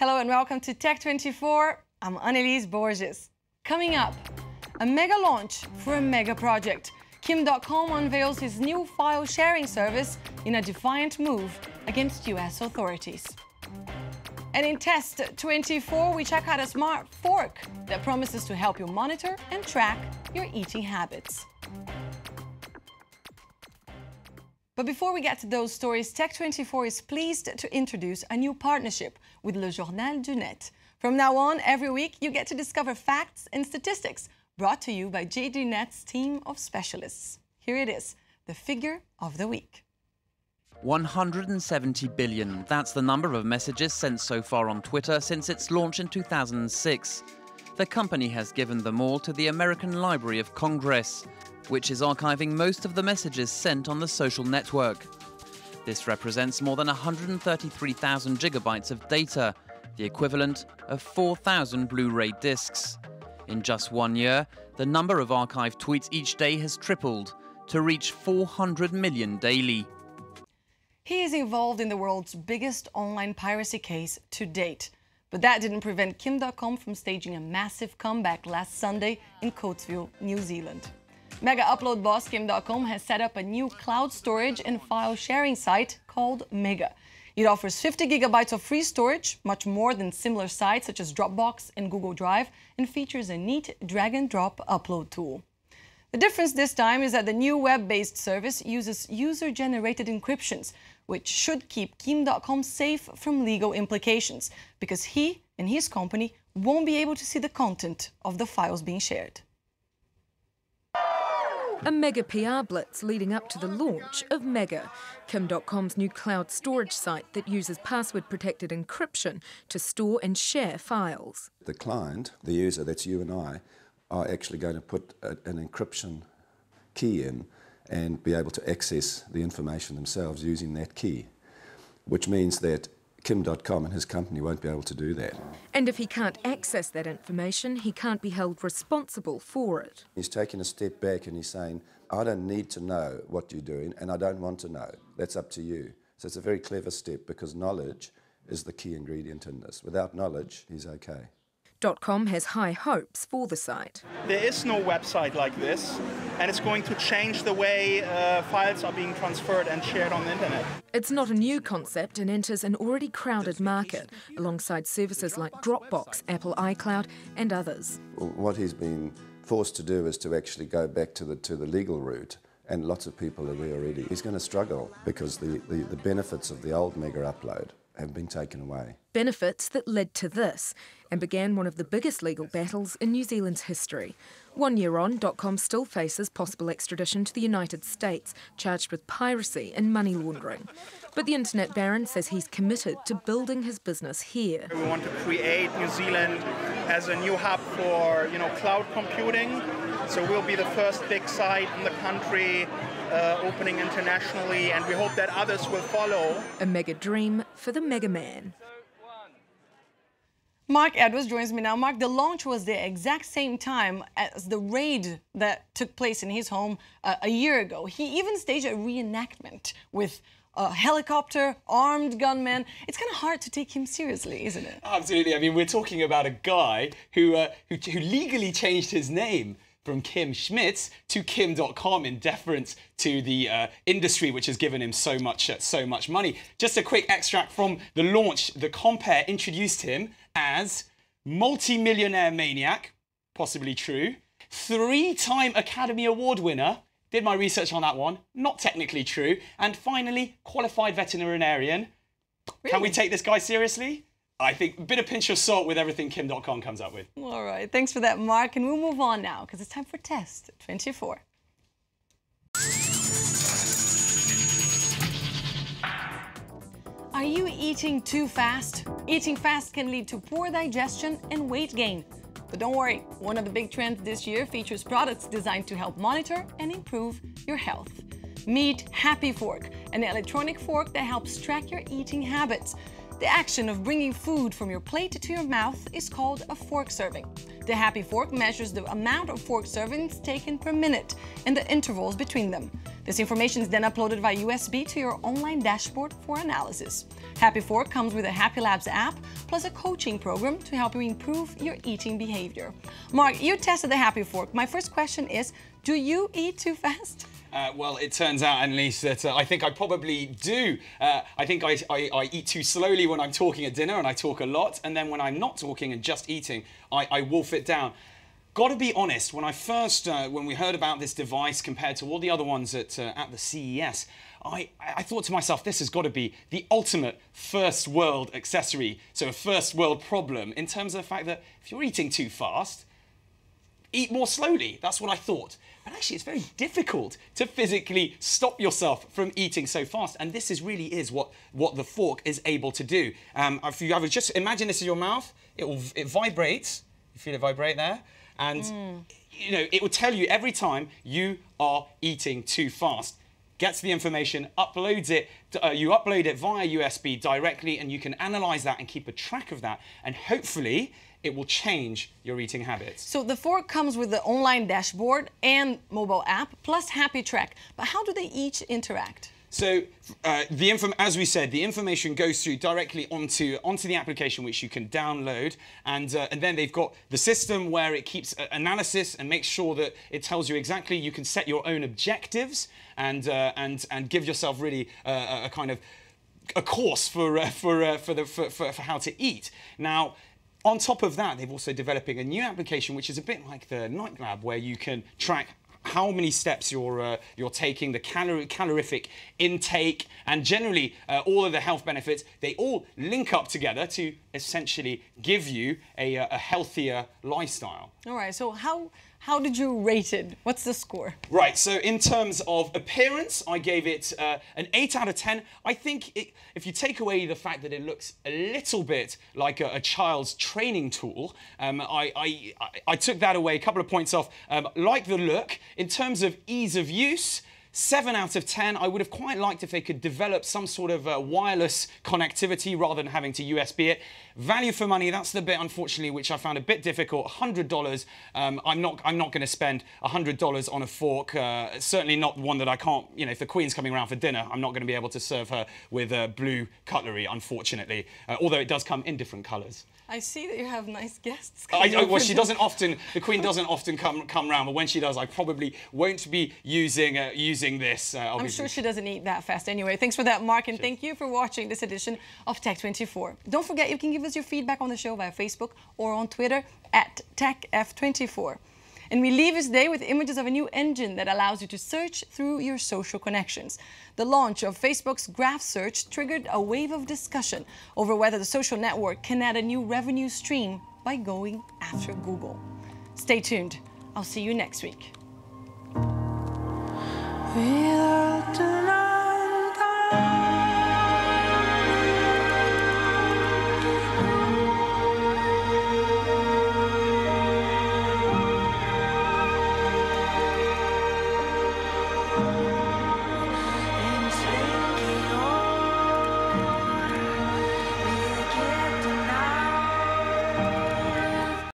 Hello and welcome to Tech24. I'm Annelise Borges. Coming up, a mega launch for a mega project. Kim.com unveils his new file sharing service in a defiant move against US authorities. And in Test 24, we check out a smart fork that promises to help you monitor and track your eating habits. But before we get to those stories, Tech24 is pleased to introduce a new partnership with Le Journal du Net. From now on, every week, you get to discover facts and statistics brought to you by JDNet's team of specialists. Here it is, the figure of the week. 170 billion. That's the number of messages sent so far on Twitter since its launch in 2006. The company has given them all to the American Library of Congress, which is archiving most of the messages sent on the social network. This represents more than 133,000 gigabytes of data, the equivalent of 4,000 Blu-ray discs. In just 1 year, the number of archived tweets each day has tripled to reach 400 million daily. He is involved in the world's biggest online piracy case to date. But that didn't prevent Kim.com from staging a massive comeback last Sunday in Coatesville, New Zealand. Mega upload boss Kim.com has set up a new cloud storage and file sharing site called Mega. It offers 50 gigabytes of free storage, much more than similar sites such as Dropbox and Google Drive, and features a neat drag-and-drop upload tool. The difference this time is that the new web-based service uses user-generated encryptions, which should keep Kim.com safe from legal implications, because he and his company won't be able to see the content of the files being shared. A mega PR blitz leading up to the launch of Mega, Kim.com's new cloud storage site that uses password-protected encryption to store and share files. The client, the user, that's you and I, are actually going to put an encryption key in and be able to access the information themselves using that key, which means that Kim.com and his company won't be able to do that. And if he can't access that information, he can't be held responsible for it. He's taking a step back and he's saying, I don't need to know what you're doing and I don't want to know. That's up to you. So it's a very clever step because knowledge is the key ingredient in this. Without knowledge, he's okay. .com has high hopes for the site. There is no website like this, and it's going to change the way files are being transferred and shared on the internet. It's not a new concept and enters an already crowded market, alongside services like Dropbox, Apple iCloud and others. What he's been forced to do is to actually go back to the legal route, and lots of people are there already. He's going to struggle because the benefits of the old Mega upload have been taken away. Benefits that led to this and began one of the biggest legal battles in New Zealand's history. 1 year on, .com still faces possible extradition to the United States, charged with piracy and money laundering. But the internet baron says he's committed to building his business here. We want to create New Zealand as a new hub for, cloud computing. So we'll be the first big site in the country opening internationally, and we hope that others will follow. A mega dream for the mega man. Mark Edwards joins me now. Mark, the launch was the exact same time as the raid that took place in his home a year ago. He even staged a reenactment with a helicopter, armed gunmen. It's kind of hard to take him seriously, isn't it? Absolutely. I mean, we're talking about a guy who legally changed his name from Kim Schmitz to Kim.com in deference to the industry, which has given him so much money. Just a quick extract from the launch. The compere introduced him as multi-millionaire maniac, possibly true, 3-time Academy Award winner, did my research on that one, not technically true, and finally, qualified veterinarian. Really? Can we take this guy seriously? I think a bit of pinch of salt with everything Kim.com comes up with. All right, thanks for that, Mark. And we'll move on now, because it's time for Test 24. Are you eating too fast? Eating fast can lead to poor digestion and weight gain. But don't worry, one of the big trends this year features products designed to help monitor and improve your health. Meet Happy Fork, an electronic fork that helps track your eating habits. The action of bringing food from your plate to your mouth is called a fork serving. The Happy Fork measures the amount of fork servings taken per minute and the intervals between them. This information is then uploaded via USB to your online dashboard for analysis. Happy Fork comes with a Happy Labs app plus a coaching program to help you improve your eating behavior. Mark, you tested the Happy Fork. My first question is, do you eat too fast? Well, it turns out, Annelies, that I think I probably do. I think I eat too slowly when I'm talking at dinner, and I talk a lot. And then when I'm not talking and just eating, I wolf it down. Got to be honest, when when we heard about this device compared to all the other ones at the CES, I thought to myself, this has got to be the ultimate first world accessory, so a first world problem, in terms of the fact that if you're eating too fast, eat more slowly. That's what I thought. But actually, it's very difficult to physically stop yourself from eating so fast. And this really is what the fork is able to do. If you ever just imagine this is your mouth, it vibrates. You feel it vibrate there? And you know, it will tell you every time you are eating too fast. Gets the information, uploads it, you upload it via USB directly, and you can analyze that and keep a track of that. And hopefully, it will change your eating habits. So the fork comes with the online dashboard and mobile app, plus Happy Track. But how do they each interact? So, as we said, the information goes through directly onto the application, which you can download, and then they've got the system where it keeps analysis and makes sure that it tells you exactly. You can set your own objectives and give yourself really a kind of a course for how to eat. Now, on top of that, they're also developing a new application, which is a bit like the Night Lab, where you can track how many steps you're taking, the calorific intake, and generally all of the health benefits. They all link up together to essentially give you a healthier lifestyle. All right, so how did you rate it? What's the score? Right, so in terms of appearance, I gave it an 8 out of 10. I think if you take away the fact that it looks a little bit like a child's training tool, I took that away, a couple of points off. Like the look, in terms of ease of use, 7 out of 10. I would have quite liked if they could develop some sort of wireless connectivity rather than having to USB it. Value for money, that's the bit, unfortunately, which I found a bit difficult. $100. I'm not going to spend $100 on a fork. Certainly not one that I can't, you know, if the Queen's coming around for dinner, I'm not going to be able to serve her with blue cutlery, unfortunately. Although it does come in different colours. I see that you have nice guests. Well, she doesn't often, the Queen doesn't often come round, but when she does, I probably won't be using this. I'm sure she doesn't eat that fast anyway. Thanks for that, Mark, and thank you for watching this edition of Tech24. Don't forget, you can give us your feedback on the show via Facebook or on Twitter at TechF24. And we leave this day with images of a new engine that allows you to search through your social connections. The launch of Facebook's Graph Search triggered a wave of discussion over whether the social network can add a new revenue stream by going after Google. Stay tuned. I'll see you next week.